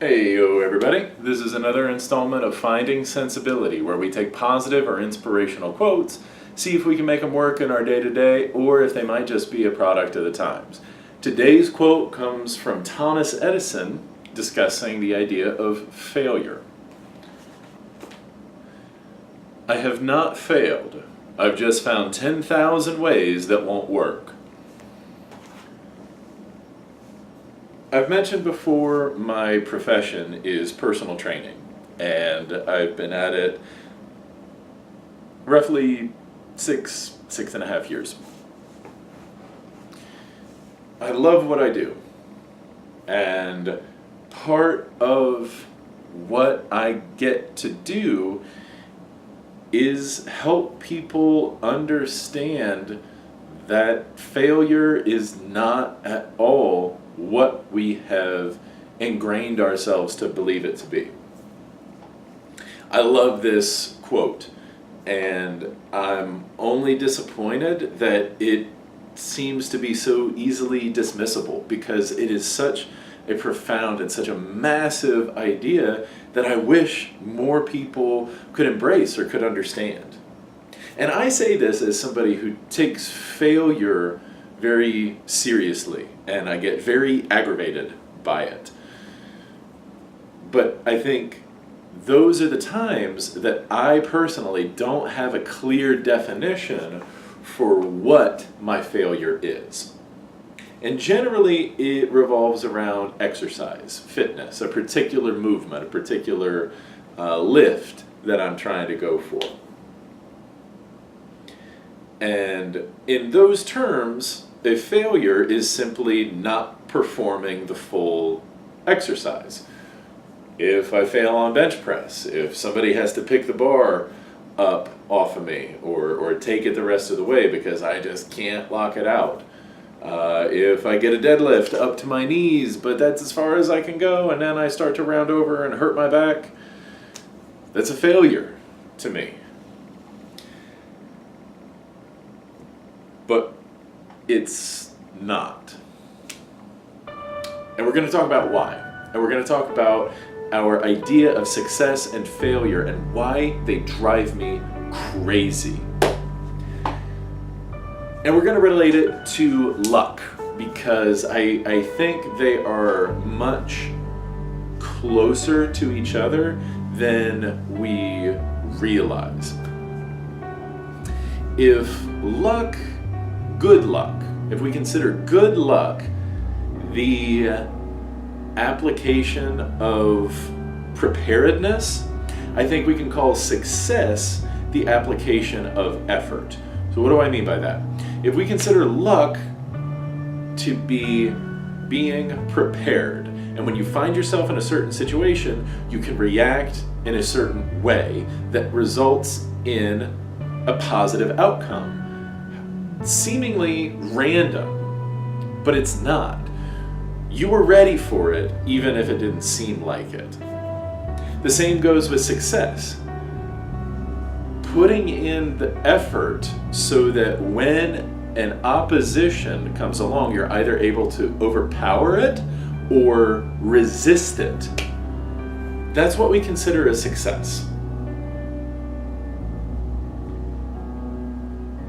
Hey yo everybody, this is another installment of Finding Sensibility, where we take positive or inspirational quotes, see if we can make them work in our day-to-day, or if they might just be a product of the times. Today's quote comes from Thomas Edison discussing the idea of failure. I have not failed. I've just found 10,000 ways that won't work. I've mentioned before my profession is personal training, and I've been at it roughly six and a half years. I love what I do, and part of what I get to do is help people understand that failure is not at all what we have ingrained ourselves to believe it to be. I love this quote, and I'm only disappointed that it seems to be so easily dismissible, because it is such a profound and such a massive idea that I wish more people could embrace or could understand. And I say this as somebody who takes failure very seriously, and I get very aggravated by it. But I think those are the times that I personally don't have a clear definition for what my failure is. And generally it revolves around exercise, fitness, a particular movement, a particular lift that I'm trying to go for. And in those terms, a failure is simply not performing the full exercise. If I fail on bench press, if somebody has to pick the bar up off of me or take it the rest of the way because I just can't lock it out. If I get a deadlift up to my knees, but that's as far as I can go, and then I start to round over and hurt my back, that's a failure to me. But it's not. And we're going to talk about why. And we're going to talk about our idea of success and failure and why they drive me crazy. And we're going to relate it to luck, because I think they are much closer to each other than we realize. If good luck, if we consider good luck the application of preparedness, I think we can call success the application of effort. So what do I mean by that? If we consider luck to be being prepared, and when you find yourself in a certain situation, you can react in a certain way that results in a positive outcome. Seemingly random, but it's not. You were ready for it, even if it didn't seem like it. The same goes with success. Putting in the effort so that when an opposition comes along, you're either able to overpower it or resist it. That's what we consider a success.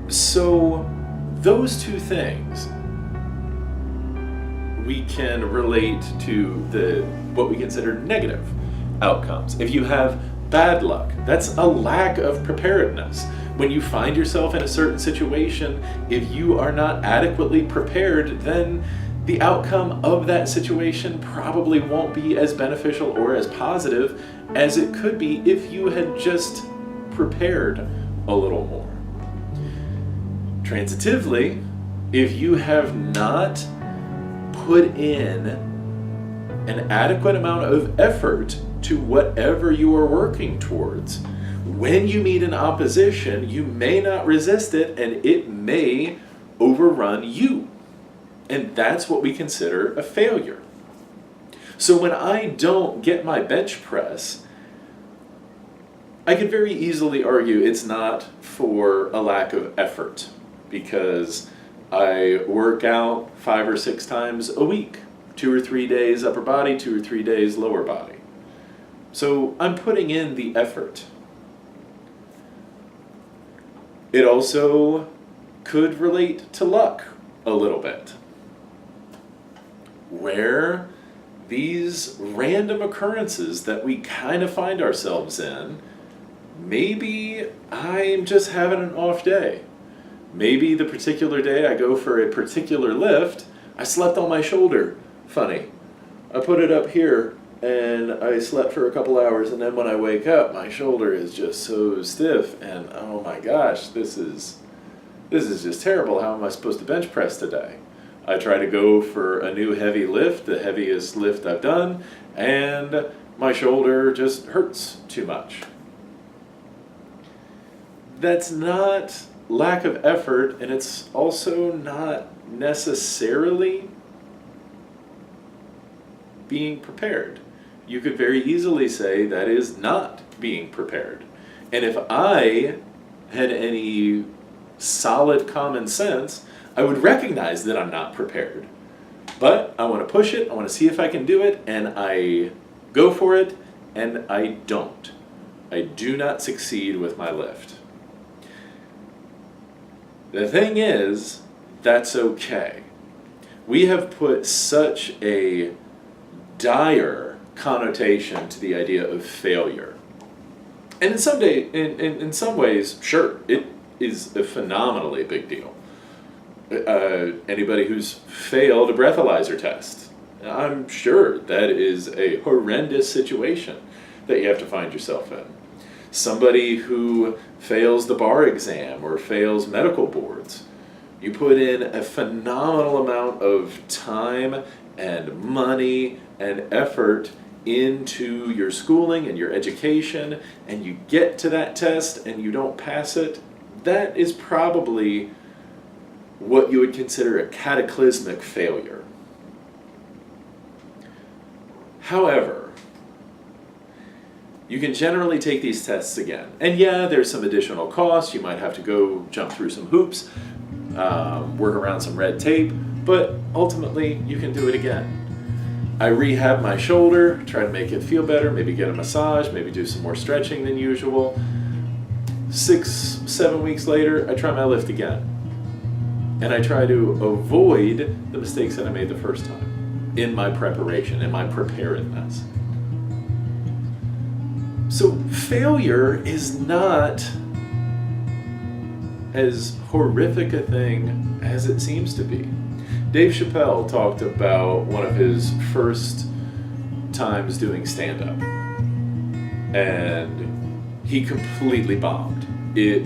So those two things we can relate to what we consider negative outcomes. If you have bad luck, that's a lack of preparedness. When you find yourself in a certain situation, if you are not adequately prepared, then the outcome of that situation probably won't be as beneficial or as positive as it could be if you had just prepared a little more. Transitively, if you have not put in an adequate amount of effort to whatever you are working towards, when you meet an opposition, you may not resist it, and it may overrun you. And that's what we consider a failure. So when I don't get my bench press, I could very easily argue it's not for a lack of effort, because I work out 5 or 6 times a week. 2 or 3 days upper body, 2 or 3 days lower body. So I'm putting in the effort. It also could relate to luck a little bit, where these random occurrences that we kind of find ourselves in, maybe I'm just having an off day. Maybe the particular day I go for a particular lift, I slept on my shoulder funny. I put it up here and I slept for a couple hours, and then when I wake up, my shoulder is just so stiff, and oh my gosh, this is just terrible. How am I supposed to bench press today? I try to go for a new heavy lift, the heaviest lift I've done, and my shoulder just hurts too much. That's not lack of effort, and it's also not necessarily being prepared. You could very easily say that is not being prepared. And if I had any solid common sense, I would recognize that I'm not prepared. But I want to push it, I want to see if I can do it, and I go for it, and I don't. I do not succeed with my lift. The thing is, that's okay. We have put such a dire connotation to the idea of failure. And in some ways, sure, it is a phenomenally big deal. Anybody who's failed a breathalyzer test, I'm sure that is a horrendous situation that you have to find yourself in. Somebody who fails the bar exam or fails medical boards, you put in a phenomenal amount of time and money and effort into your schooling and your education, and you get to that test and you don't pass it. That is probably what you would consider a cataclysmic failure. However, you can generally take these tests again. And yeah, there's some additional costs. You might have to go jump through some hoops, work around some red tape, but ultimately you can do it again. I rehab my shoulder, try to make it feel better, maybe get a massage, maybe do some more stretching than usual. 6-7 weeks later, I try my lift again. And I try to avoid the mistakes that I made the first time in my preparation, in my preparedness. So failure is not as horrific a thing as it seems to be. Dave Chappelle talked about one of his first times doing stand-up, and he completely bombed. It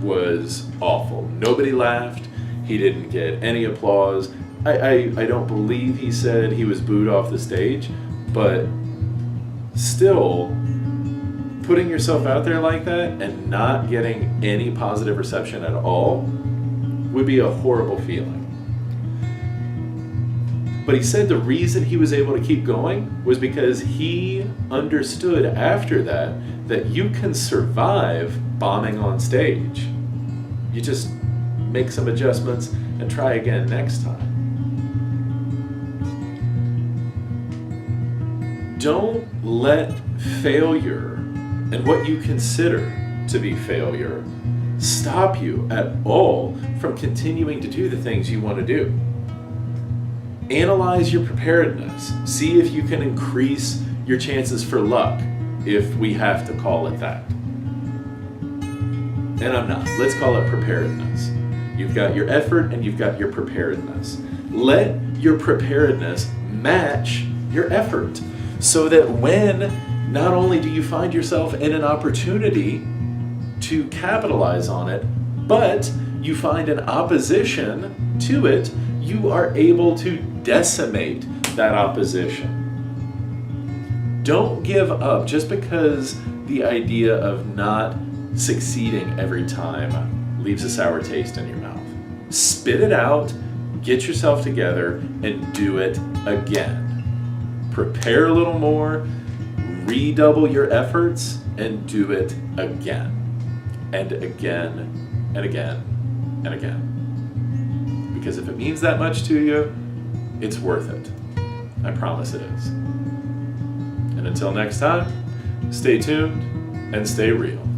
was awful. Nobody laughed. He didn't get any applause. I don't believe he said he was booed off the stage, but still, putting yourself out there like that and not getting any positive reception at all would be a horrible feeling. But he said the reason he was able to keep going was because he understood after that you can survive bombing on stage. You just make some adjustments and try again next time. Don't let failure and what you consider to be failure stop you at all from continuing to do the things you want to do. Analyze your preparedness. See if you can increase your chances for luck, if we have to call it that. And I'm not. Let's call it preparedness. You've got your effort and you've got your preparedness. Let your preparedness match your effort, so that when not only do you find yourself in an opportunity to capitalize on it, but you find an opposition to it, you are able to decimate that opposition. Don't give up just because the idea of not succeeding every time leaves a sour taste in your mouth. Spit it out, get yourself together, and do it again. Prepare a little more, redouble your efforts, and do it again. And again, and again, and again. Because if it means that much to you, it's worth it. I promise it is. And until next time, stay tuned and stay real.